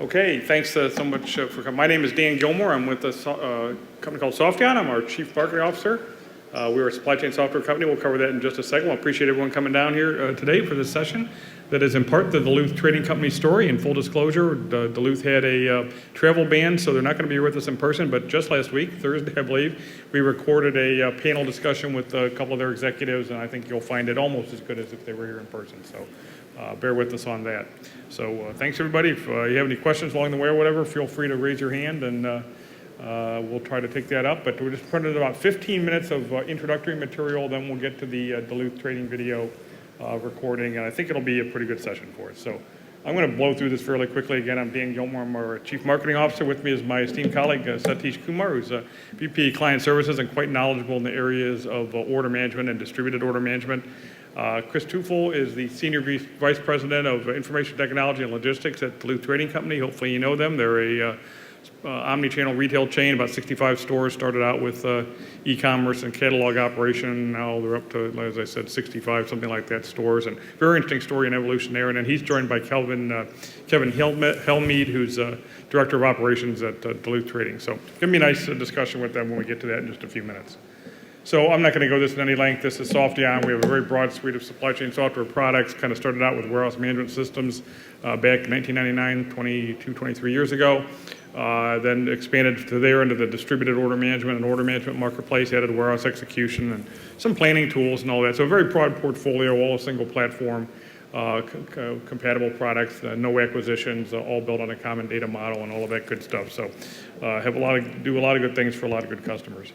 Okay, thanks so much for coming. My name is Dan Gilmore. I'm with a company called Softion. I'm our Chief Marketing Officer. We're a supply chain software company. We'll cover that in just a second. I appreciate everyone coming down here today for this session that is in part the Duluth Trading Company story. In full disclosure, Duluth had a travel ban, so they're not going to be here with us in person, but just last week, Thursday, I believe, we recorded a panel discussion with a couple of their executives, and I think you'll find it almost as good as if they were here in person. So bear with us on that. So thanks, everybody. If you have any questions along the way or whatever, feel free to raise your hand, and we'll try to take that up. But we're just printing about 15 minutes of introductory material, then we'll get to the Duluth Trading video recording, and I think it'll be a pretty good session for us. So I'm going to blow through this fairly quickly. Again, I'm Dan Gilmore. I'm our Chief Marketing Officer. With me is my esteemed colleague, Satish Kumar, who's a VP Client Services and quite knowledgeable in the areas of order management and distributed order management. Chris Teufel is the Senior Vice President of Information Technology and Logistics at Duluth Trading Company. Hopefully you know them. They're a omnichannel retail chain, about 65 stores, started out with e-commerce and catalog operation. Now they're up to, as I said, 65, something like that, stores. And very interesting story and evolution there. And then he's joined by Kevin Helmead, who's Director of Operations at Duluth Trading. So it's going to be a nice discussion with them when we get to that in just a few minutes. So I'm not going to go this in any length. This is Softion. We have a very broad suite of supply chain software products. Kind of started out with warehouse management systems back in 1999, 22, 23 years ago. Then expanded to there into the distributed order management and order management marketplace, added warehouse execution and some planning tools and all that. So a very broad portfolio, all a single platform, compatible products, no acquisitions, all built on a common data model and all of that good stuff. So do a lot of good things for a lot of good customers.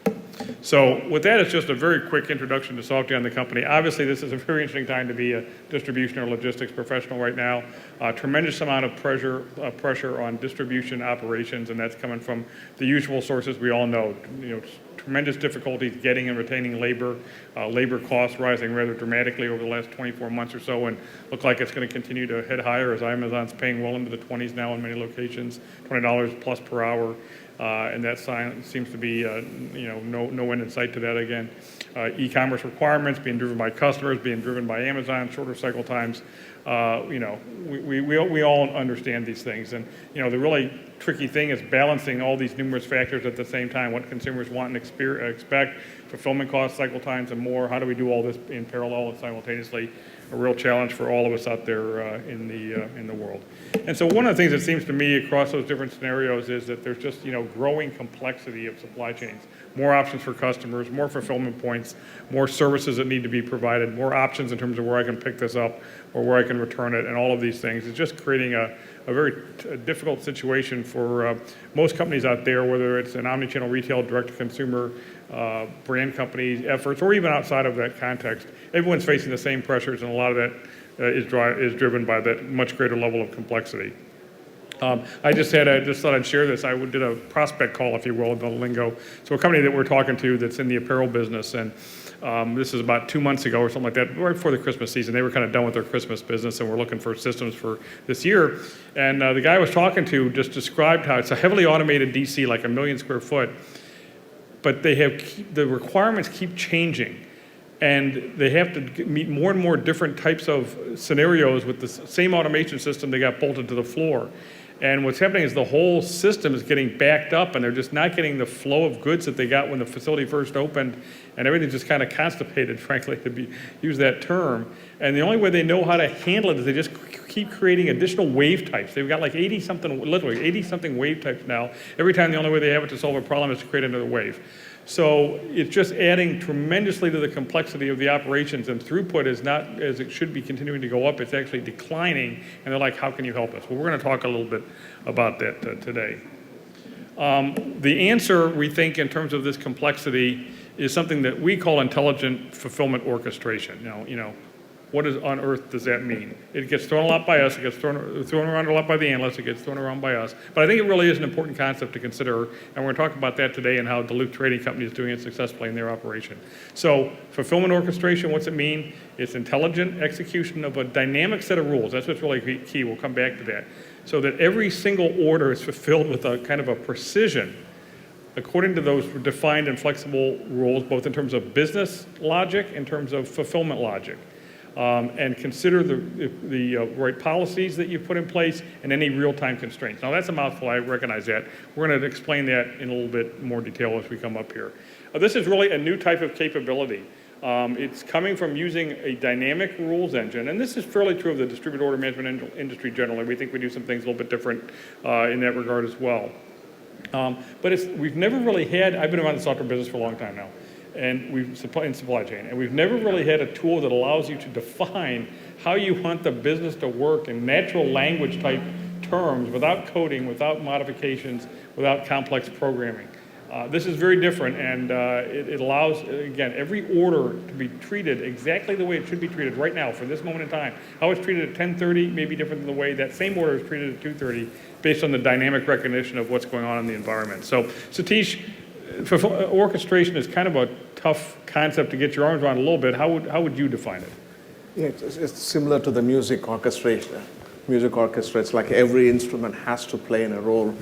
So with that, it's just a very quick introduction to Softion, the company. Obviously, this is a very interesting time to be a distribution or logistics professional right now. Tremendous amount of pressure on distribution operations, and that's coming from the usual sources we all know. Tremendous difficulties getting and retaining labor, labor costs rising rather dramatically over the last 24 months or so, and look like it's going to continue to head higher as Amazon's paying well into the 20s now in many locations, $20 plus per hour. And that seems to be, no end in sight to that again. E-commerce requirements being driven by customers, being driven by Amazon, shorter cycle times. We all understand these things. And, the really tricky thing is balancing all these numerous factors at the same time, what consumers want and expect, fulfillment costs, cycle times, and more. How do we do all this in parallel and simultaneously? A real challenge for all of us out there in the world. And so one of the things that seems to me across those different scenarios is that there's just growing complexity of supply chains, more options for customers, more fulfillment points, more services that need to be provided, more options in terms of where I can pick this up or where I can return it, and all of these things. It's just creating a very difficult situation for most companies out there, whether it's an omnichannel retail, direct-to-consumer brand companies efforts, or even outside of that context. Everyone's facing the same pressures, and a lot of that is driven by that much greater level of complexity. I just thought I'd share this. I did a prospect call, if you will, in the lingo. So a company that we're talking to that's in the apparel business, and this is about 2 months ago or something like that, right before the Christmas season. They were kind of done with their Christmas business and were looking for systems for this year. And the guy I was talking to just described how it's a heavily automated DC, like 1 million square foot, but the requirements keep changing. And they have to meet more and more different types of scenarios with the same automation system they got bolted to the floor. And what's happening is the whole system is getting backed up, and they're just not getting the flow of goods that they got when the facility first opened, and everything's just kind of constipated, frankly, to use that term. And the only way they know how to handle it is they just keep creating additional wave types. They've got like 80-something wave types now. Every time the only way they have it to solve a problem is to create another wave. So it's just adding tremendously to the complexity of the operations, and throughput is not, as it should be, continuing to go up. It's actually declining, and they're like, how can you help us? Well, we're going to talk a little bit about that today. The answer, we think, in terms of this complexity is something that we call intelligent fulfillment orchestration. What on earth does that mean? It gets thrown a lot by us. It gets thrown around a lot by the analysts. It gets thrown around by us. But I think it really is an important concept to consider, and we're going to talk about that today and how Duluth Trading Company is doing it successfully in their operation. So fulfillment orchestration, what's it mean? It's intelligent execution of a dynamic set of rules. That's what's really key. We'll come back to that. So that every single order is fulfilled with a kind of a precision according to those defined and flexible rules, both in terms of business logic, in terms of fulfillment logic. and consider the right policies that you put in place and any real-time constraints. Now that's a mouthful, I recognize that. We're going to explain that in a little bit more detail as we come up here. This is really a new type of capability. It's coming from using a dynamic rules engine, and this is fairly true of the distributed order management industry generally. We think we do some things a little bit different in that regard as well. But we've never really had, I've been around the software business for a long time now, and in supply chain, and we've never really had a tool that allows you to define how you want the business to work in natural language type terms without coding, without modifications, without complex programming. This is very different, and it allows, again, every order to be treated exactly the way it should be treated right now for this moment in time. How it's treated at 10:30 may be different than the way that same order is treated at 2:30 based on the dynamic recognition of what's going on in the environment. So, Satish, orchestration is kind of a tough concept to get your arms around a little bit. How would you define it? Yeah, it's similar to the music orchestration. Music orchestra, it's like every instrument has to play in a role.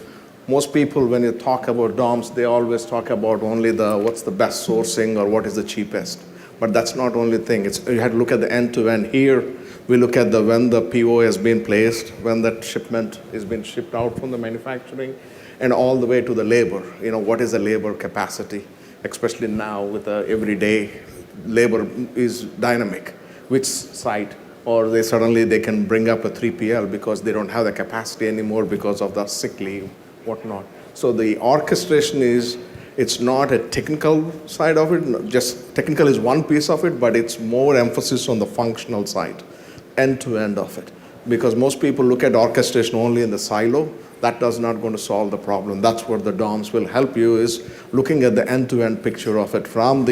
Most people, when you talk about DOMs, they always talk about only what's the best sourcing or what is the cheapest. But that's not the only thing. You have to look at the end-to-end. Here, we look at when the PO has been placed, when that shipment is being shipped out from the manufacturing, and all the way to the labor. What is the labor capacity? Especially now with everyday labor is dynamic. Which site? Or they can bring up a 3PL because they don't have the capacity anymore because of the sick leave, whatnot. So the orchestration it's not a technical side of it. Just technical is one piece of it, but it's more emphasis on the functional side, end-to-end of it. Because most people look at orchestration only in the silo. That does not going to solve the problem. That's where the DOMs will help you, is looking at the end-to-end picture of it from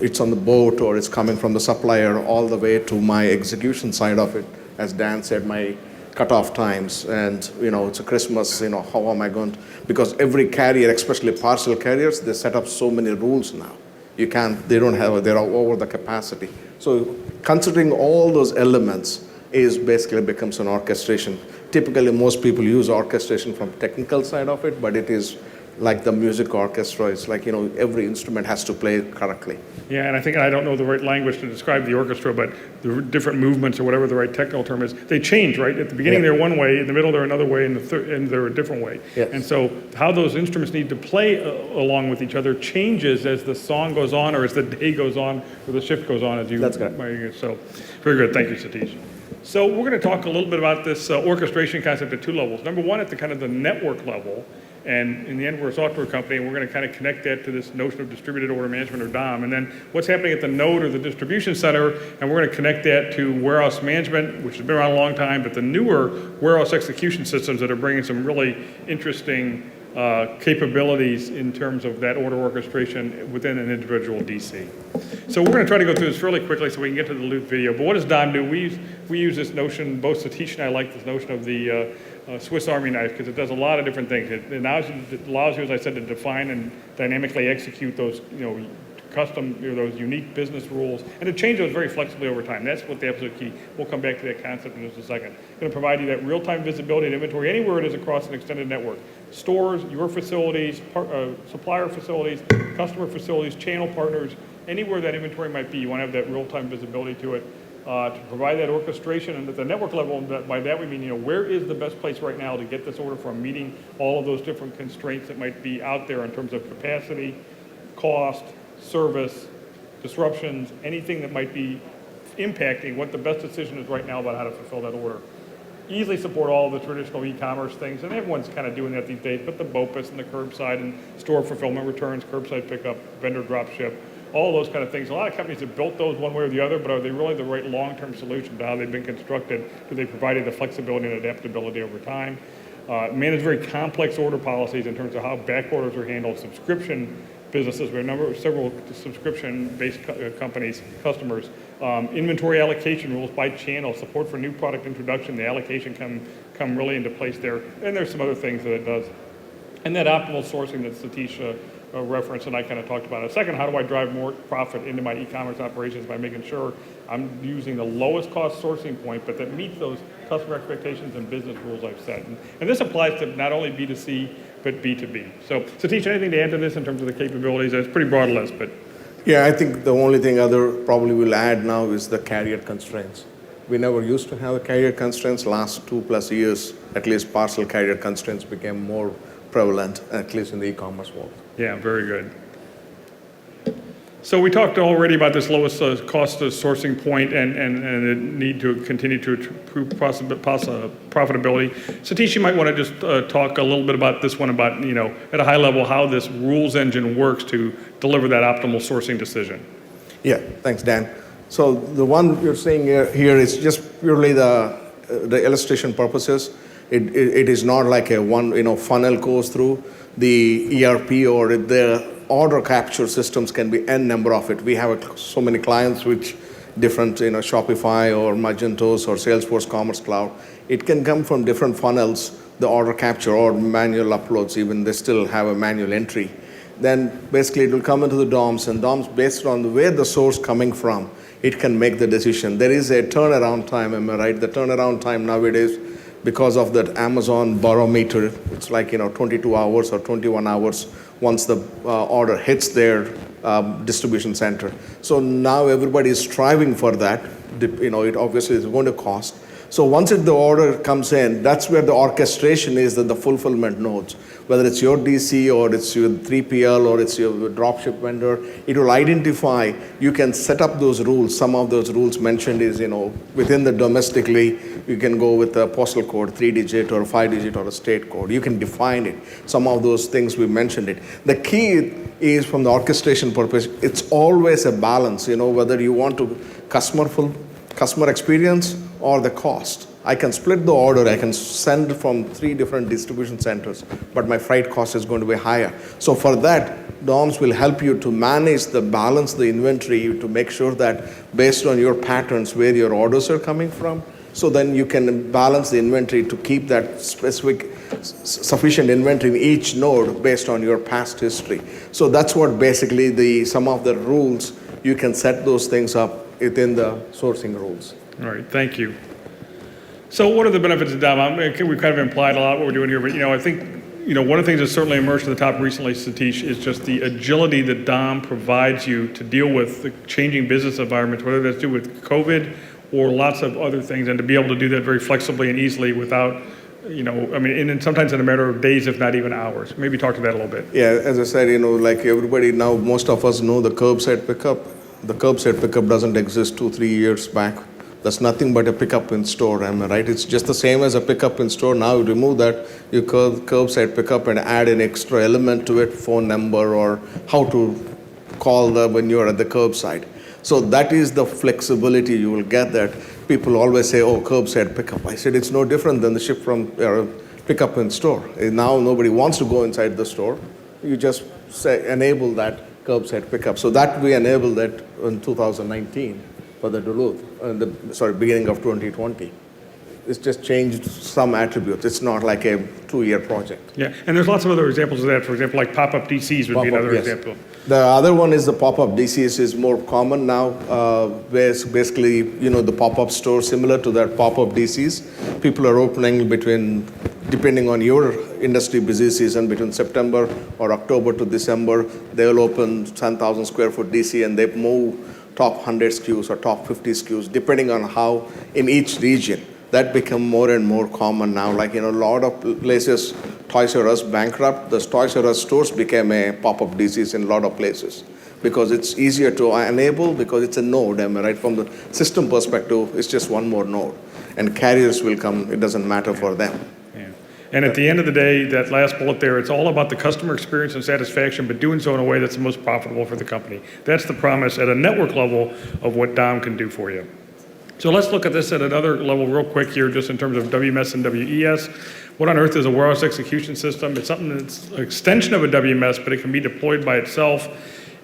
it's on the boat or it's coming from the supplier all the way to my execution side of it. As Dan said, my cutoff times, and it's a Christmas, how am I going to, because every carrier, especially parcel carriers, they set up so many rules now. They're over the capacity. So considering all those elements basically becomes an orchestration. Typically, most people use orchestration from technical side of it, but it is like the music orchestra. It's like, every instrument has to play correctly. Yeah, and I don't know the right language to describe the orchestra, but the different movements or whatever the right technical term is, they change, right? At the beginning, they're one way, in the middle, they're another way, and they're a different way. Yes. And so how those instruments need to play along with each other changes as the song goes on, or as the day goes on, or the shift goes on. That's good. So, very good. Thank you, Satish. So we're going to talk a little bit about this orchestration concept at two levels. Number one, at the kind of the network level. And in the end, we're a software company, and we're going to kind of connect that to this notion of distributed order management, or DOM. And then what's happening at the node or the distribution center, and we're going to connect that to warehouse management, which has been around a long time, but the newer warehouse execution systems that are bringing some really interesting capabilities in terms of that order orchestration within an individual DC. So we're going to try to go through this fairly quickly so we can get to the Duluth video. But what does DOM do? We use this notion, both Satish and I like this notion of the Swiss Army knife, because it does a lot of different things. It allows you, as I said, to define and dynamically execute those, custom, those unique business rules, and to change those very flexibly over time. That's what the absolute key. We'll come back to that concept in just a second. It's going to provide you that real-time visibility and inventory anywhere it is across an extended network. Stores, your facilities, supplier facilities, customer facilities, channel partners, anywhere that inventory might be, you want to have that real-time visibility to it. To provide that orchestration, and at the network level, and by that we mean, where is the best place right now to get this order from, meeting all of those different constraints that might be out there in terms of capacity, cost, service, disruptions, anything that might be impacting what the best decision is right now about how to fulfill that order. Easily support all of the traditional e-commerce things, and everyone's kind of doing that these days, but the BOPUS and the curbside and store fulfillment returns, curbside pickup, vendor drop ship, all those kind of things. A lot of companies have built those one way or the other, but are they really the right long-term solution to how they've been constructed? Do they provide the flexibility and adaptability over time? Manage very complex order policies in terms of how back orders are handled, subscription businesses. We have several subscription-based companies, customers. Inventory allocation rules by channel, support for new product introduction, the allocation come really into place there. And there's some other things that it does. And that optimal sourcing that Satish reference and I kind of talked about. Second, how do I drive more profit into my e-commerce operations by making sure I'm using the lowest cost sourcing point, but that meets those customer expectations and business rules I've set. And this applies to not only B2C, but B2B. So Satish, anything to add to this in terms of the capabilities? It's a pretty broad list, but. Yeah, I think the only thing other probably will add now is the carrier constraints. We never used to have a carrier constraints. Last 2+ years, at least parcel carrier constraints became more prevalent, at least in the e-commerce world. Yeah, very good. So we talked already about this lowest cost of sourcing point and the need to continue to improve profitability. Satish, you might want to just talk a little bit about this one, about, at a high level, how this rules engine works to deliver that optimal sourcing decision. Yeah, thanks, Dan. So the one you're seeing here is just purely the illustration purposes. It is not like a one funnel goes through the ERP or the order capture systems can be n number of it. We have so many clients which different Shopify or Magentos or Salesforce Commerce Cloud. It can come from different funnels, the order capture or manual uploads, even they still have a manual entry. Then basically it will come into the DOMS, and DOMS, based on where the source coming from, it can make the decision. There is a turnaround time, am I right? The turnaround time nowadays, because of that Amazon barometer, it's like 22 hours or 21 hours once the order hits their distribution center. So now everybody is striving for that. It obviously is going to cost. So once the order comes in, that's where the orchestration is, the fulfillment nodes. Whether it's your DC or it's your 3PL or it's your dropship vendor, it will identify, you can set up those rules. Some of those rules mentioned is, within the domestically, you can go with a postal code, 3-digit or 5-digit or a state code. You can define it. Some of those things we mentioned it. The key is from the orchestration purpose, it's always a balance, whether you want to customer experience or the cost. I can split the order, I can send from 3 different distribution centers, but my freight cost is going to be higher. So for that, DOMS will help you to manage balance the inventory to make sure that based on your patterns where your orders are coming from, so then you can balance the inventory to keep that specific sufficient inventory in each node based on your past history. So that's what basically some of the rules, you can set those things up within the sourcing rules. All right, thank you. So what are the benefits of DOM? We've kind of implied a lot what we're doing here, but I think one of the things that's certainly emerged to the top recently, Satish, is just the agility that DOM provides you to deal with the changing business environments, whether that's to do with COVID or lots of other things, and to be able to do that very flexibly and easily without, and sometimes in a matter of days, if not even hours. Maybe talk to that a little bit. Yeah, as I said, like everybody now, most of us know the curbside pickup. The curbside pickup doesn't exist 2-3 years back. That's nothing but a pickup in store, am I right? It's just the same as a pickup in store. Now you remove that, you curbside pickup and add an extra element to it, phone number or how to call when you're at the curbside. So that is the flexibility you will get that. People always say, oh, curbside pickup. I said, it's no different than the ship from pickup in store. Now nobody wants to go inside the store. You just enable that curbside pickup. So that we enabled that in 2019. For the Duluth, beginning of 2020. It's just changed some attributes. It's not like a 2-year project. Yeah, and there's lots of other examples of that. For example, like pop-up DCs would be another example. The other one is the pop-up DCs is more common now. Where basically, the pop-up store, similar to that pop-up DCs, people are opening depending on your industry busy season, between September or October to December, they'll open 10,000 square foot DC and they move top 100 SKUs or top 50 SKUs, depending on how in each region. That become more and more common now. Like a lot of places, Toys R Us bankrupt, the Toys R Us stores became a pop-up DCs in a lot of places because it's easier to enable because it's a node, am I right? From the system perspective, it's just one more node. And carriers will come, it doesn't matter for them. And at the end of the day, that last bullet there, it's all about the customer experience and satisfaction, but doing so in a way that's the most profitable for the company. That's the promise at a network level of what DOM can do for you. So let's look at this at another level real quick here, just in terms of WMS and WES. What on earth is a warehouse execution system? It's something that's an extension of a WMS, but it can be deployed by itself.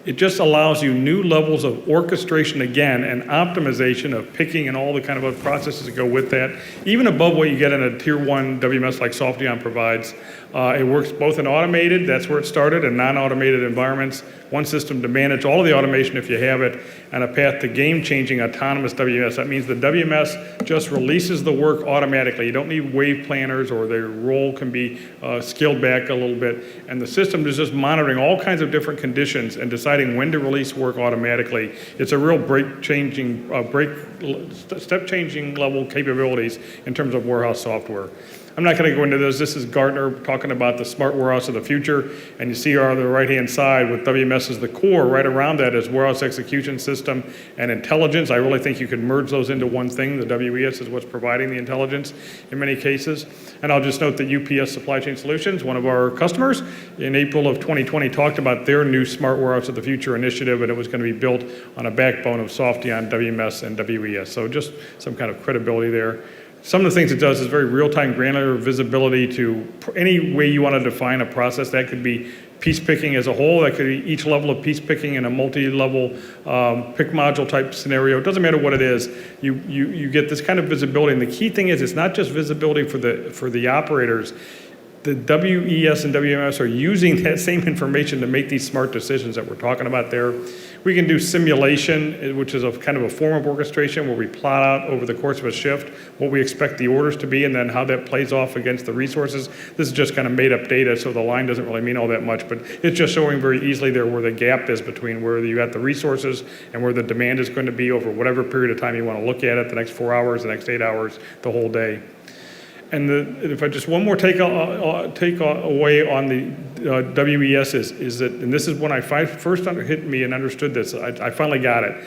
It just allows you new levels of orchestration again and optimization of picking and all the kind of other processes that go with that, even above what you get in a tier 1 WMS like Softeon provides. It works both in automated, that's where it started, and non-automated environments. one system to manage all of the automation if you have it, and a path to game-changing autonomous WMS. That means the WMS just releases the work automatically. You don't need wave planners, or their role can be scaled back a little bit. And the system is just monitoring all kinds of different conditions and deciding when to release work automatically. It's a real step-changing level capabilities in terms of warehouse software. I'm not going to go into this. This is Gartner talking about the smart warehouse of the future. And you see on the right-hand side with WMS as the core, right around that is warehouse execution system and intelligence. I really think you could merge those into one thing. The WES is what's providing the intelligence in many cases. And I'll just note that UPS Supply Chain Solutions, one of our customers, in April of 2020 talked about their new smart warehouse of the future initiative, and it was going to be built on a backbone of Softeon, WMS, and WES. So just some kind of credibility there. Some of the things it does is very real-time granular visibility to any way you want to define a process. That could be piece picking as a whole. That could be each level of piece picking in a multi-level pick module type scenario. It doesn't matter what it is. You get this kind of visibility. And the key thing is it's not just visibility for the operators. The WES and WMS are using that same information to make these smart decisions that we're talking about there. We can do simulation, which is a kind of a form of orchestration where we plot out over the course of a shift what we expect the orders to be and then how that plays off against the resources. This is just kind of made up data, so the line doesn't really mean all that much, but it's just showing very easily there where the gap is between where you got the resources and where the demand is going to be over whatever period of time you want to look at it, the next 4 hours, the next 8 hours, the whole day. And if I just one more take away on the WES is that, and this is when I first hit me and understood this, I finally got it,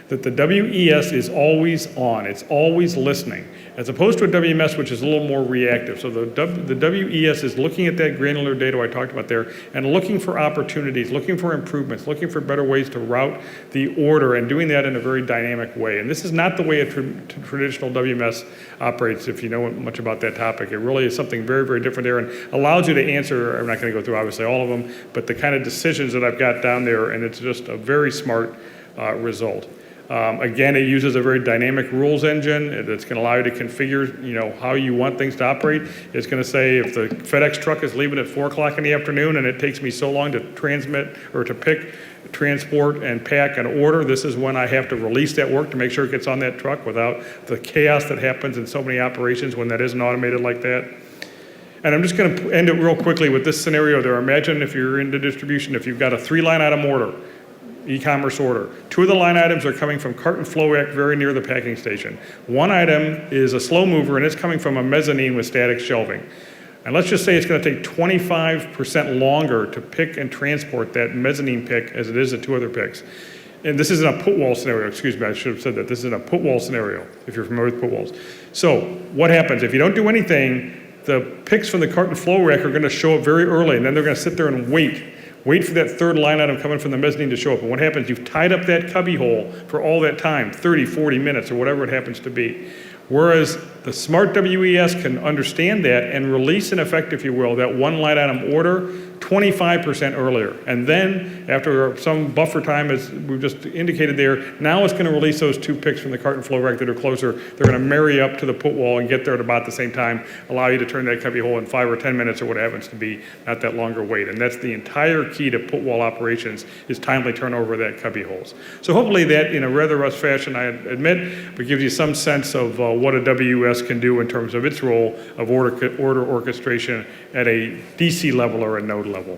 that the WES is always on, it's always listening, as opposed to a WMS, which is a little more reactive. So the WES is looking at that granular data I talked about there and looking for opportunities, looking for improvements, looking for better ways to route the order, and doing that in a very dynamic way. And this is not the way a traditional WMS operates, if you know much about that topic. It really is something very, very different there and allows you to answer, I'm not going to go through obviously all of them, but the kind of decisions that I've got down there, and it's just a very smart result. Again, it uses a very dynamic rules engine that's going to allow you to configure, how you want things to operate. It's going to say if the FedEx truck is leaving at 4 o'clock in the afternoon and it takes me so long to transmit or to pick, transport, and pack an order, this is when I have to release that work to make sure it gets on that truck without the chaos that happens in so many operations when that isn't automated like that. And I'm just going to end it real quickly with this scenario there. Imagine if you're into distribution, if you've got a 3-line item order, e-commerce order. 2 of the line items are coming from cart and flow rack very near the packing station. 1 item is a slow mover and it's coming from a mezzanine with static shelving. And let's just say it's going to take 25% longer to pick and transport that mezzanine pick as it is the 2 other picks. And this isn't a put wall scenario, excuse me, I should have said that. This isn't a put wall scenario, if you're familiar with put walls. So what happens? If you don't do anything, the picks from the cart and flow rack are going to show up very early, and then they're going to sit there and wait for that 3rd line item coming from the mezzanine to show up. And what happens? You've tied up that cubby hole for all that time, 30, 40 minutes, or whatever it happens to be. Whereas the smart WES can understand that and release, in effect, if you will, that 1 line item order 25% earlier. And then, after some buffer time, as we've just indicated there, now it's going to release those 2 picks from the cart and flow rack that are closer. They're going to marry up to the put wall and get there at about the same time, allow you to turn that cubby hole in 5 or 10 minutes or what happens to be, not that longer wait. And that's the entire key to put wall operations, is timely turnover of that cubby holes. So hopefully that, in a rather rough fashion, I admit, but gives you some sense of what a WS can do in terms of its role of order orchestration at a DC level or a node level.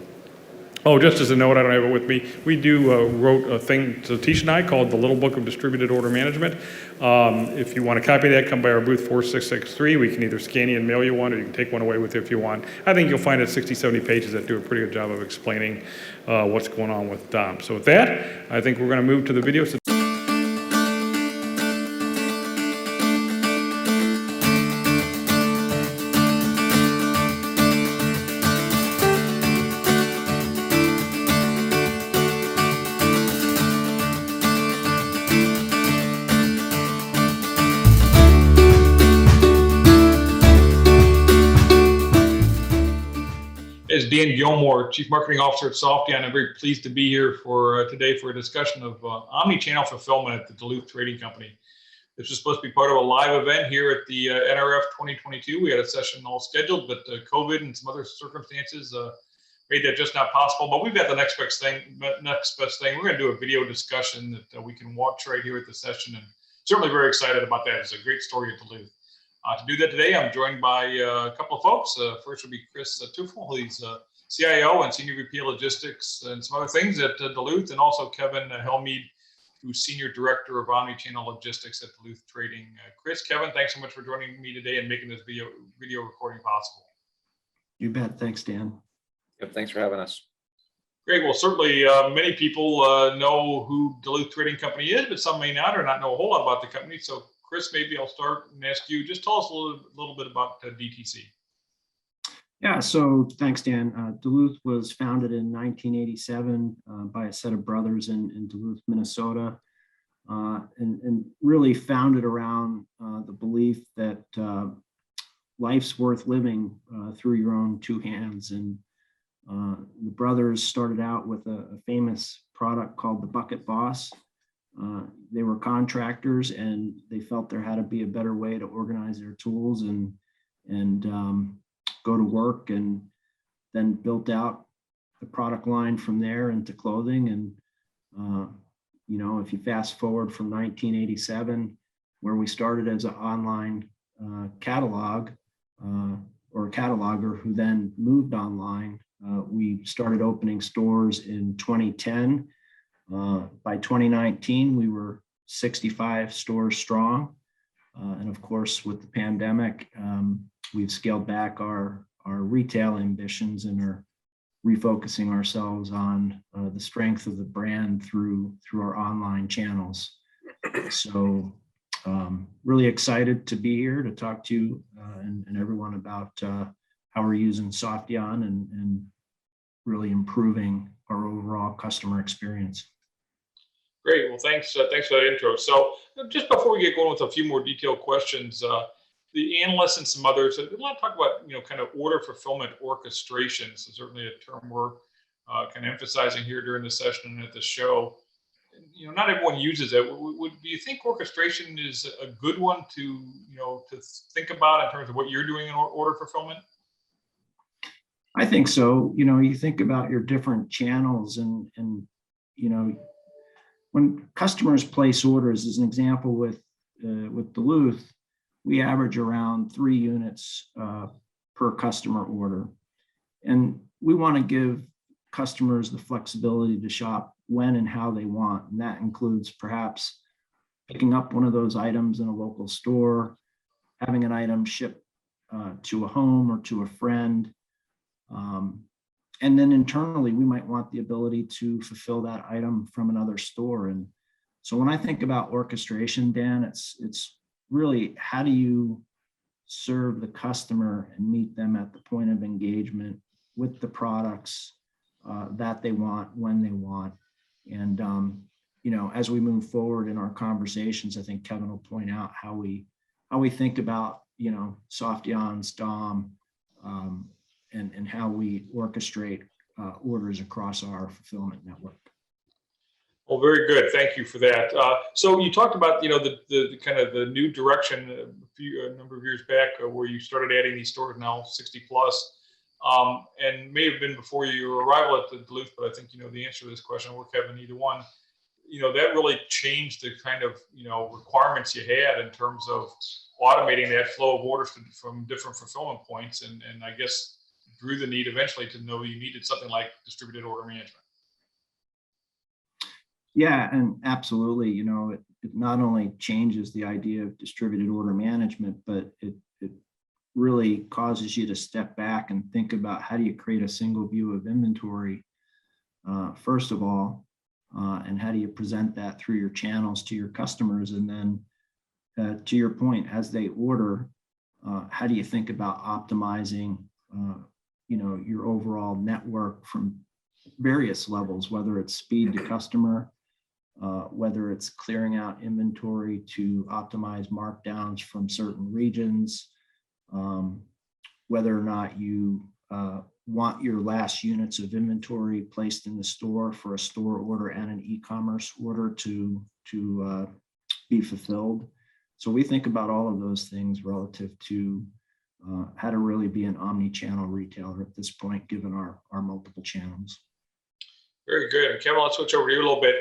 Oh, just as a note, I don't have it with me, we wrote a thing, Satish and I, called the Little Book of Distributed Order Management. If you want to copy that, come by our booth 4663. We can either scan you and mail you one, or you can take one away with you if you want. I think you'll find it 60, 70 pages that do a pretty good job of explaining what's going on with DOM. So with that, I think we're going to move to the video. As Dan Gilmore, Chief Marketing Officer at Softeon, I'm very pleased to be here today for a discussion of omnichannel fulfillment at the Duluth Trading Co. This was supposed to be part of a live event here at the NRF 2022. We had a session all scheduled, but COVID and some other circumstances made that just not possible. But we've got the next best thing. We're going to do a video discussion that we can watch right here at the session, and certainly very excited about that. It's a great story at Duluth. To do that today, I'm joined by a couple of folks. First will be Chris Teufel. He's CIO and Senior VP of Logistics and some other things at Duluth, and also Kevin Helmead, who's Senior Director of Omnichannel Logistics at Duluth Trading. Chris, Kevin, thanks so much for joining me today and making this video recording possible. You bet. Thanks, Dan. Yep, thanks for having us. Great. Well, certainly many people know who Duluth Trading Company is, but some may not or not know a whole lot about the company. So, Chris, maybe I'll start and ask you, just tell us a little bit about DTC. Yeah, so thanks, Dan. Duluth was founded in 1987 by a set of brothers in Duluth, Minnesota, and really founded around the belief that life's worth living through your own two hands. And the brothers started out with a famous product called the Bucket Boss. They were contractors, and they felt there had to be a better way to organize their tools and go to work, and then built out the product line from there into clothing. And if you fast forward from 1987, where we started as an online catalog or a cataloger who then moved online, we started opening stores in 2010. By 2019, we were 65 stores strong. And of course, with the pandemic, we've scaled back our retail ambitions and are refocusing ourselves on the strength of the brand through our online channels. So really excited to be here to talk to you and everyone about how we're using Softion and really improving our overall customer experience. Great. Well, thanks for that intro. So just before we get going with a few more detailed questions, the analysts and some others, we want to talk about, kind of order fulfillment orchestration. So certainly a term we're kind of emphasizing here during the session and at the show. Not everyone uses it. Do you think orchestration is a good one to think about in terms of what you're doing in order fulfillment? I think so. You think about your different channels and when customers place orders, as an example with Duluth, we average around 3 units per customer order. And we want to give customers the flexibility to shop when and how they want. And that includes perhaps picking up one of those items in a local store, having an item shipped to a home or to a friend. And then internally, we might want the ability to fulfill that item from another store. And so when I think about orchestration, Dan, it's really how do you serve the customer and meet them at the point of engagement with the products that they want when they want. And as we move forward in our conversations, I think Kevin will point out how we think about Softion's DOM and how we orchestrate orders across our fulfillment network. Well, very good. Thank you for that. So you talked about, the kind of the new direction a number of years back where you started adding these stores, now 60 plus, and may have been before your arrival at the Duluth, but I think you know the answer to this question, or Kevin, either one. That really changed the kind of, requirements you had in terms of automating that flow of orders from different fulfillment points, and I guess drew the need eventually to know you needed something like distributed order management. Yeah, and absolutely. It not only changes the idea of distributed order management, but it really causes you to step back and think about how do you create a single view of inventory, first of all, and how do you present that through your channels to your customers? And then to your point, as they order, how do you think about optimizing your overall network from various levels, whether it's speed to customer, whether it's clearing out inventory to optimize markdowns from certain regions, whether or not you want your last units of inventory placed in the store for a store order and an e-commerce order to be fulfilled. So we think about all of those things relative to how to really be an omni-channel retailer at this point, given our multiple channels. Very good. Kevin, let's switch over to you a little bit.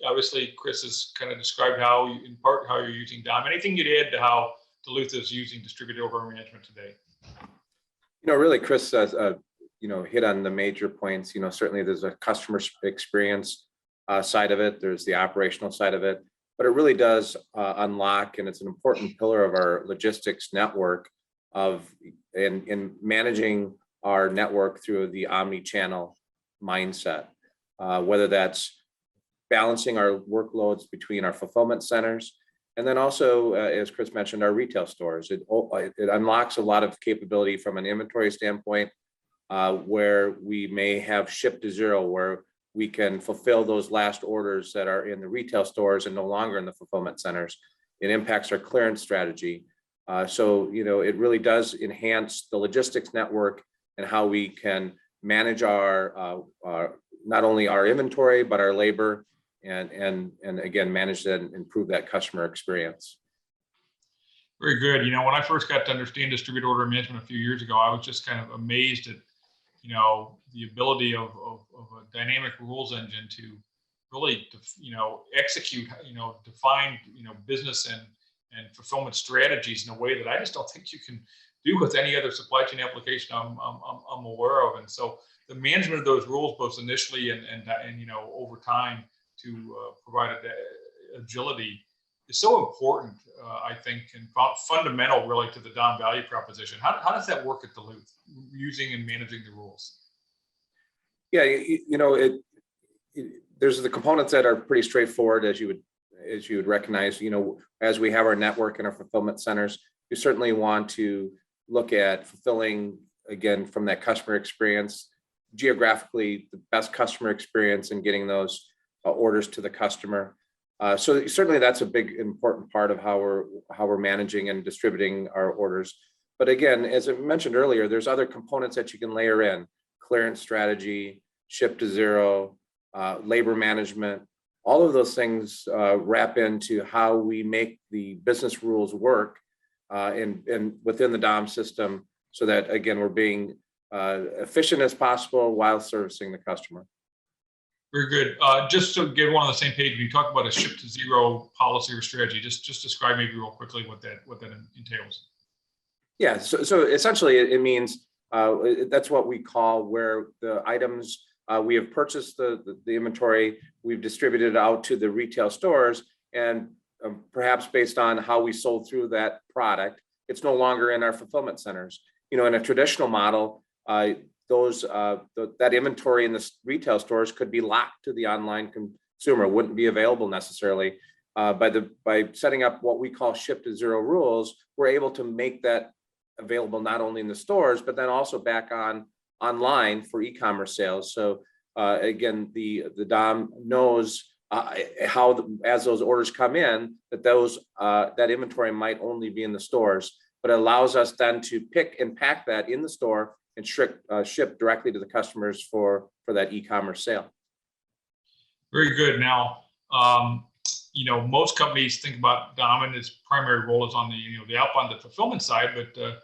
Obviously, Chris has kind of described how, in part, how you're using DOM. Anything you'd add to how Duluth is using distributed order management today? Really, Chris has, hit on the major points. Certainly there's a customer experience side of it. There's the operational side of it, but it really does unlock, and it's an important pillar of our logistics network in managing our network through the omni-channel mindset. Whether that's balancing our workloads between our fulfillment centers, and then also, as Chris mentioned, our retail stores. It unlocks a lot of capability from an inventory standpoint, where we may have ship to zero, where we can fulfill those last orders that are in the retail stores and no longer in the fulfillment centers. It impacts our clearance strategy. So it really does enhance the logistics network and how we can manage our not only our inventory, but our labor, and again, manage that and improve that customer experience. Very good. When I first got to understand distributed order management a few years ago, I was just kind of amazed at, the ability of a dynamic rules engine to really, execute, define, business and fulfillment strategies in a way that I just don't think you can do with any other supply chain application I'm aware of. And so the management of those rules, both initially and over time, to provide agility is so important, I think, and fundamental really to the DOM value proposition. How does that work at Duluth, using and managing the rules? Yeah, there's the components that are pretty straightforward, as you would recognize. As we have our network and our fulfillment centers, you certainly want to look at fulfilling, again, from that customer experience, geographically the best customer experience, and getting those orders to the customer. So certainly that's a big important part of how we're managing and distributing our orders. But again, as I mentioned earlier, there's other components that you can layer in: clearance strategy, ship to zero, labor management. All of those things wrap into how we make the business rules work and within the DOM system, so that, again, we're being efficient as possible while servicing the customer. Very good. Just to get everyone on the same page, when you talk about a ship to zero policy or strategy, just describe maybe real quickly what that entails. Yeah, so essentially it means that's what we call where the items we have purchased the inventory, we've distributed it out to the retail stores, and perhaps based on how we sold through that product, it's no longer in our fulfillment centers. In a traditional model, that inventory in the retail stores could be locked to the online consumer, wouldn't be available necessarily. By setting up what we call ship to zero rules, we're able to make that available not only in the stores, but then also back online for e-commerce sales. So again, the DOM knows how, as those orders come in, that inventory might only be in the stores, but it allows us then to pick and pack that in the store and ship directly to the customers for that e-commerce sale. Very good. Now, most companies think about DOM and its primary role is on the outbound, the fulfillment side, but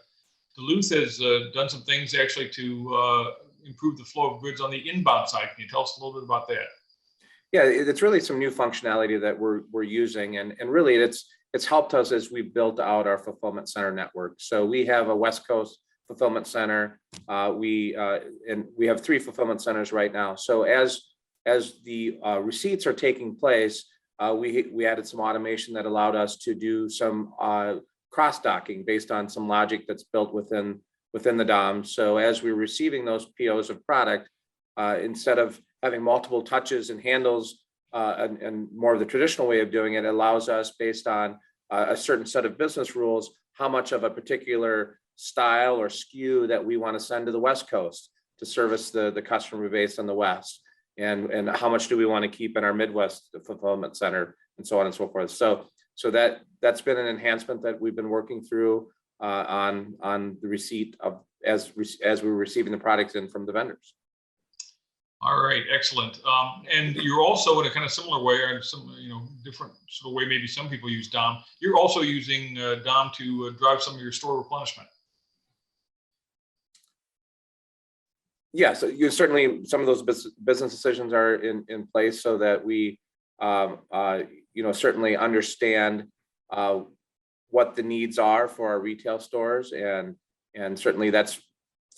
Duluth has done some things actually to improve the flow of goods on the inbound side. Can you tell us a little bit about that? Yeah, it's really some new functionality that we're using, and really it's helped us as we built out our fulfillment center network. So we have a West Coast fulfillment center. We have 3 fulfillment centers right now. So as the receipts are taking place, we added some automation that allowed us to do some cross-docking based on some logic that's built within the DOM. So as we're receiving those POs of product, instead of having multiple touches and handles and more of the traditional way of doing it, allows us, based on a certain set of business rules, how much of a particular style or SKU that we want to send to the West Coast to service the customer base on the West, and how much do we want to keep in our Midwest fulfillment center, and so on and so forth. So that's been an enhancement that we've been working through on the receipt of as we're receiving the products in from the vendors. All right, excellent. And you're also, in a kind of similar way, or some different sort of way maybe some people use DOM, you're also using DOM to drive some of your store replenishment. Yeah, so you certainly, some of those business decisions are in place so that we, certainly understand what the needs are for our retail stores, and certainly that's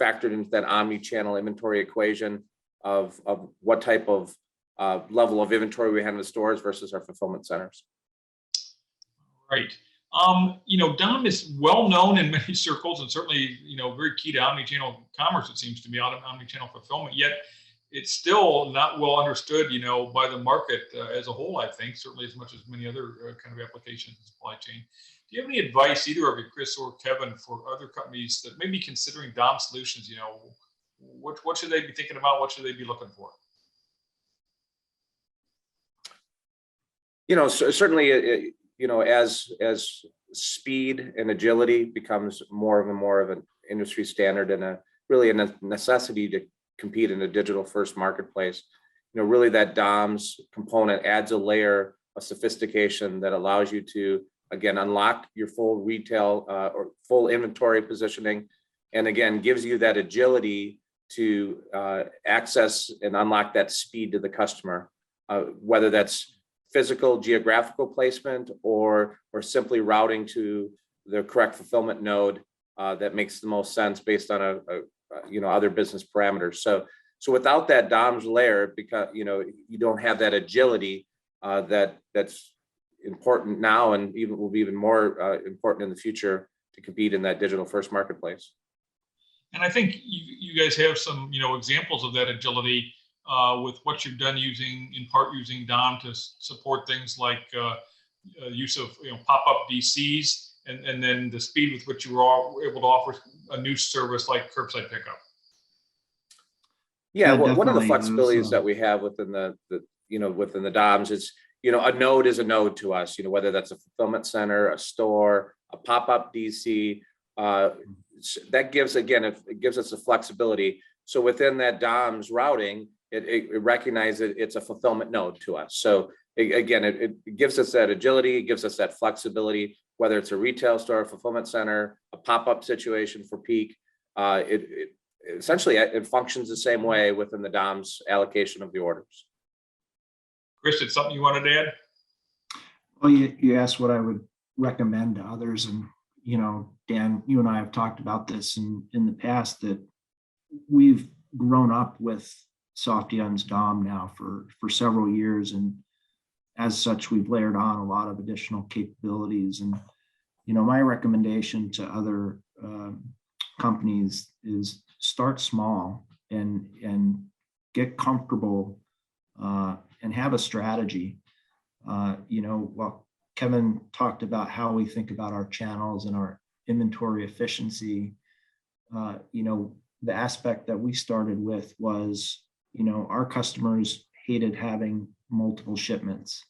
factored into that omni-channel inventory equation of what type of level of inventory we have in the stores versus our fulfillment centers. Right. Dom is well known in many circles, and certainly, very key to omnichannel commerce, it seems to me, omnichannel fulfillment. Yet it's still not well understood, by the market as a whole, I think, certainly as much as many other kind of applications in supply chain. Do you have any advice, either of you, Chris or Kevin, for other companies that may be considering Dom solutions? What should they be thinking about? What should they be looking for? Certainly, as speed and agility becomes more of an industry standard and really a necessity to compete in a digital first marketplace, really that DOMS component adds a layer of sophistication that allows you to, again, unlock your full retail or full inventory positioning, and again, gives you that agility to access and unlock that speed to the customer, whether that's physical geographical placement or simply routing to the correct fulfillment node that makes the most sense based on other business parameters. So without that DOMS layer, because you don't have that agility that's important now, and even will be even more important in the future to compete in that digital first marketplace. And I think you guys have some examples of that agility with what you've done using DOM to support things like use of pop-up DCs, and then the speed with which you were able to offer a new service like curbside pickup. Yeah, Yeah, one of the definitely. flexibilities that we have within within the DOMS is, a node is a node to us, whether that's a fulfillment center, a store, a pop-up DC, that gives us the flexibility. So within that DOMS routing, it recognizes it's a fulfillment node to us. So again, it gives us that agility, it gives us that flexibility, whether it's a retail store, a fulfillment center, a pop-up situation for peak. Essentially, it functions the same way within the DOMS allocation of the orders. Chris, it's something you wanted to add? Well, you asked what I would recommend to others, and Dan, you and I have talked about this in the past, that we've grown up with Softion's DOM now for several years, and as such, we've layered on a lot of additional capabilities. And my recommendation to other companies is start small and get comfortable and have a strategy. Well, Kevin talked about how we think about our channels and our inventory efficiency. The aspect that we started with was, our customers hated having multiple shipments.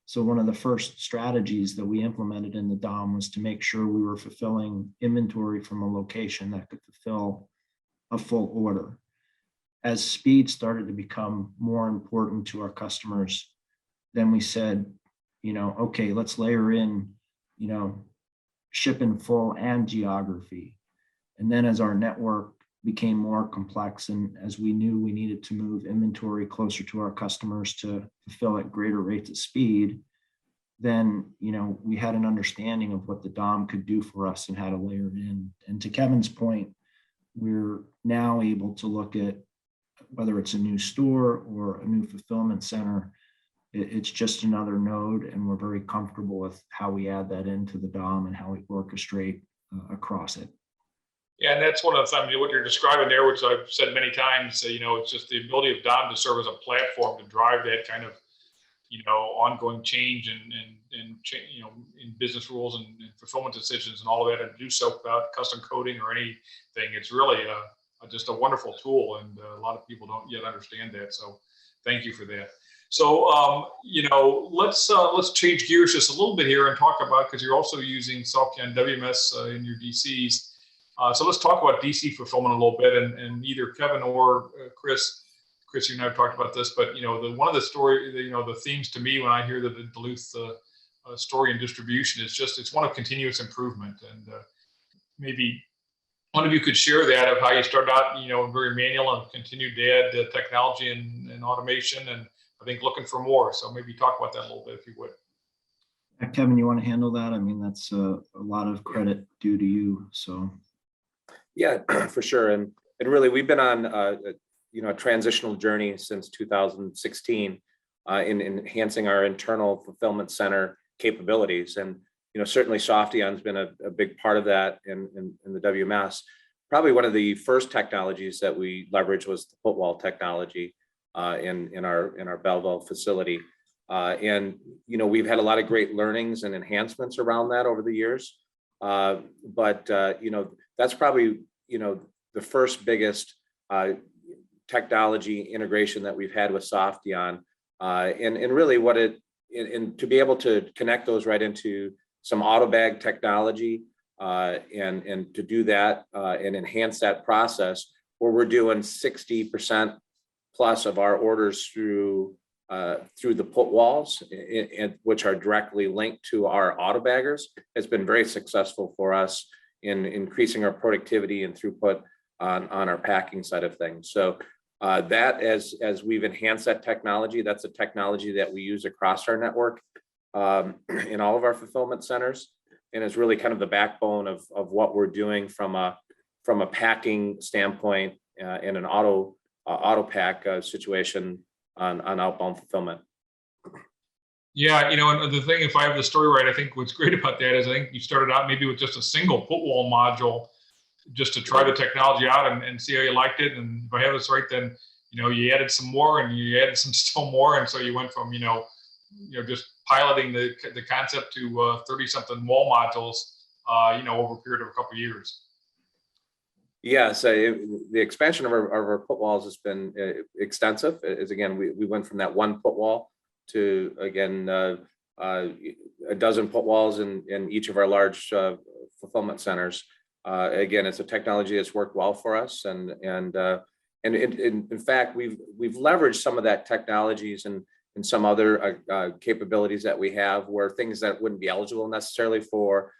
So one of the first strategies that we implemented in the DOM was to make sure we were fulfilling inventory from a location that could fulfill a full order. As speed started to become more important to our customers, then we said, okay, let's layer in, ship in full and geography. And then as our network became more complex, and as we knew we needed to move inventory closer to our customers to fulfill at greater rates of speed, then we had an understanding of what the DOM could do for us and how to layer it in. And to Kevin's point, we're now able to look at whether it's a new store or a new fulfillment center, it's just another node, and we're very comfortable with how we add that into the DOM and how we orchestrate across it. Yeah, and that's one of the things, what you're describing there, which I've said many times, it's just the ability of DOM to serve as a platform to drive that kind of, ongoing change and in business rules and fulfillment decisions and all of that, and do so without custom coding or anything. It's really just a wonderful tool, and a lot of people don't yet understand that. So thank you for that. So, let's change gears just a little bit here and talk about, because you're also using Softion WMS in your DCs. So let's talk about DC fulfillment a little bit, and either Kevin or Chris, you and I have talked about this, but one of the story, the themes to me when I hear the Duluth story and distribution is just, it's one of continuous improvement. And maybe one of you could share that of how you started out, very manual and continued to add the technology and automation, and I think looking for more. So maybe talk about that a little bit if you would. Kevin, you want to handle that? I mean, that's a lot of credit due to you. So. Yeah, for sure. And really, we've been on a transitional journey since 2016 in enhancing our internal fulfillment center capabilities. And certainly Softion's been a big part of that in the WMS. Probably one of the first technologies that we leveraged was the footwall technology in our Belleville facility. And we've had a lot of great learnings and enhancements around that over the years. But that's probably the first biggest technology integration that we've had with Softion. And really what and to be able to connect those right into some auto bag technology and to do that and enhance that process, where we're doing 60% plus of our orders through the put walls, which are directly linked to our auto baggers, has been very successful for us in increasing our productivity and throughput on our packing side of things. So that as we've enhanced that technology, that's a technology that we use across our network in all of our fulfillment centers, and is really kind of the backbone of what we're doing from a packing standpoint in an auto pack situation on outbound fulfillment. Yeah, and the thing, if I have the story right, I think what's great about that is I think you started out maybe with just a single put wall module just to try the technology out and see how you liked it. And if I have this right, then, you added some more and you added some still more. And so you went from, just piloting the concept to 30 something wall modules, over a period of a couple of years. Yeah, so the expansion of our put walls has been extensive. As again, we went from that one put wall to, again, a dozen put walls in each of our large fulfillment centers. Again, it's a technology that's worked well for us, and in fact, we've leveraged some of that technologies and some other capabilities that we have, where things that wouldn't be eligible necessarily for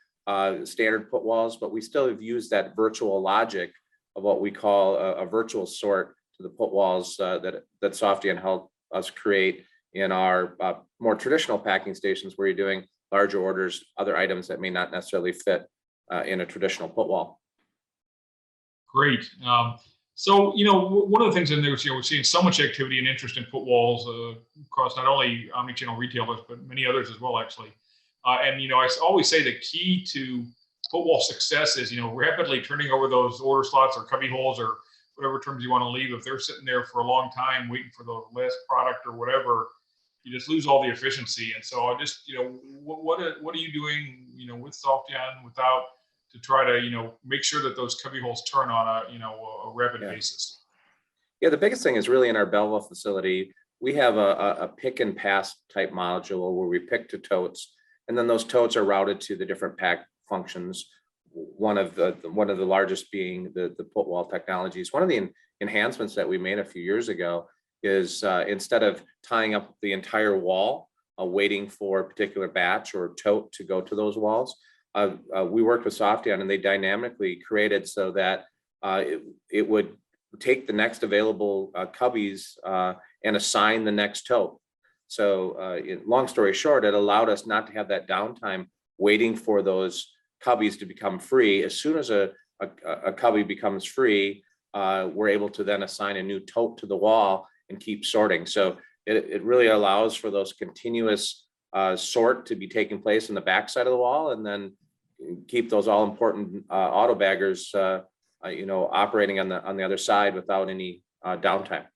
standard put walls, but we still have used that virtual logic of what we call a virtual sort to the put walls that Softion helped us create in our more traditional packing stations, where you're doing larger orders, other items that may not necessarily fit in a traditional put wall. Great. So, one of the things in there is, we're seeing so much activity and interest in put walls across not only omnichannel retailers, but many others as well, actually. And, I always say the key to put wall success is, rapidly turning over those order slots or cubby holes or whatever terms you want to leave. If they're sitting there for a long time waiting for the last product or whatever, you just lose all the efficiency. And so I just, what are you doing, with Softion to try to, make sure that those cubby holes turn on a rapid basis? Yeah, the biggest thing is really in our Belleville facility, we have a pick and pass type module where we pick to totes, and then those totes are routed to the different pack functions. One of the largest being the put wall technologies. One of the enhancements that we made a few years ago is instead of tying up the entire wall, waiting for a particular batch or tote to go to those walls, we worked with Softion, and they dynamically created so that it would take the next available cubbies and assign the next tote. So long story short, it allowed us not to have that downtime waiting for those cubbies to become free. As soon as a cubby becomes free, we're able to then assign a new tote to the wall and keep sorting. So it really allows for those continuous sort to be taking place in the backside of the wall, and then keep those all important auto baggers operating on the other side without any downtime.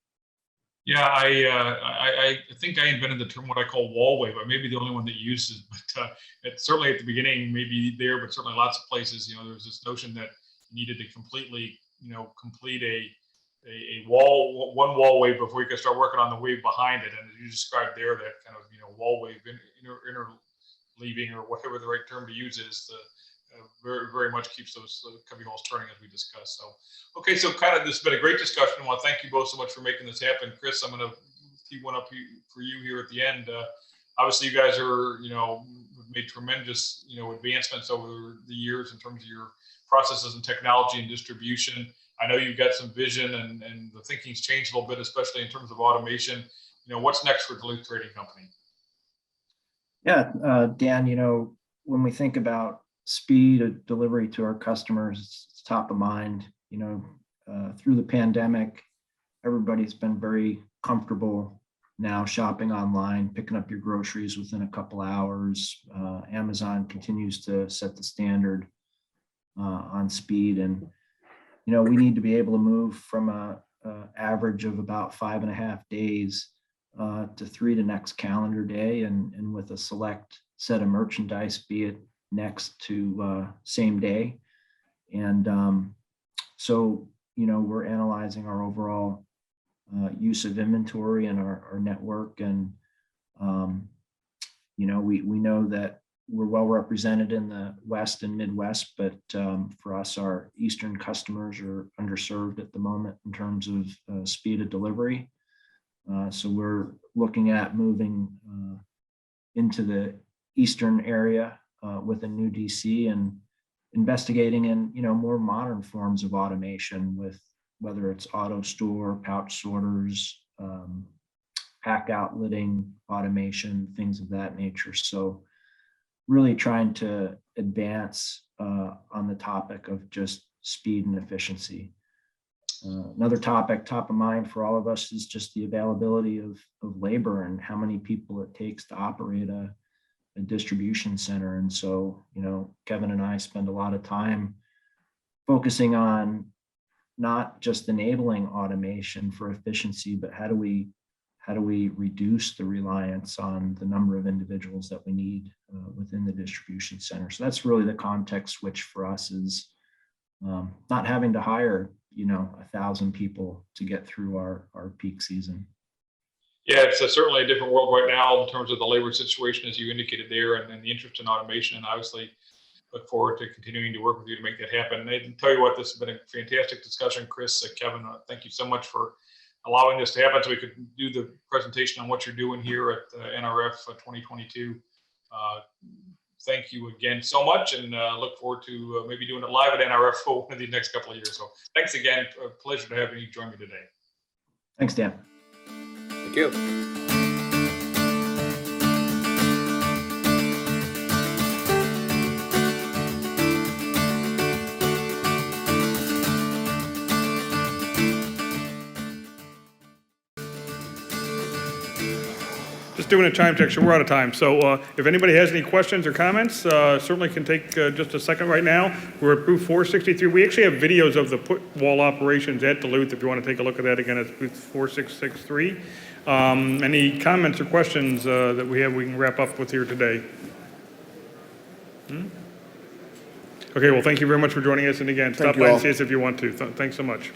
Yeah, I think I invented the term what I call wall wave. I may be the only one that uses it, but it's certainly at the beginning, maybe there, but certainly lots of places, there's this notion that you needed to completely, complete a one wall wave before you could start working on the wave behind it. And as you described there, that kind of, wall wave interleaving, or whatever the right term to use is, very, very much keeps those cubby holes turning, as we discussed. So, okay, so kind of this has been a great discussion. I want to thank you both so much for making this happen. Chris, I'm going to tee one up for you here at the end. Obviously, you guys are, made tremendous, advancements over the years in terms of your processes and technology and distribution. I know you've got some vision and the thinking's changed a little bit, especially in terms of automation. What's next for Duluth Trading Company? Yeah, Dan, when we think about speed of delivery to our customers, it's top of mind. Through the pandemic, everybody's been very comfortable now shopping online, picking up your groceries within a couple hours. Amazon continues to set the standard on speed, and we need to be able to move from a average of about 5.5 days to 3 the next calendar day, and with a select set of merchandise, be it next to same day. And so we're analyzing our overall use of inventory and our network, and we know that we're well represented in the West and Midwest, but for us, our Eastern customers are underserved at the moment in terms of speed of delivery. So we're looking at moving into the Eastern area with a new DC, and investigating in more modern forms of automation, with whether it's auto store, pouch sorters, pack outletting automation, things of that nature. So really trying to advance on the topic of just speed and efficiency. Another topic top of mind for all of us is just the availability of labor and how many people it takes to operate a distribution center. And so, Kevin and I spend a lot of time focusing on not just enabling automation for efficiency, but how do we reduce the reliance on the number of individuals that we need within the distribution center. So that's really the context switch for us, is not having to hire 1,000 people to get through our peak season. Yeah, it's certainly a different world right now in terms of the labor situation, as you indicated there, and the interest in automation. And obviously, look forward to continuing to work with you to make that happen. And tell you what, this has been a fantastic discussion, Chris. Kevin, thank you so much for allowing this to happen so we could do the presentation on what you're doing here at NRF 2022. Thank you again so much, and look forward to maybe doing it live at NRF for one of the next couple of years. So thanks again. A pleasure to have you join me today. Thanks, Dan. Thank you. Just doing a time check, so we're out of time. So if anybody has any questions or comments, certainly can take just a second right now. We're at booth 463. We actually have videos of the put wall operations at Duluth if you want to take a look at that. Again, it's booth 4663. Any comments or questions that we can wrap up with here today? Okay, well, thank you very much for joining us. And again, stop by and see us if you want to. Thanks so much.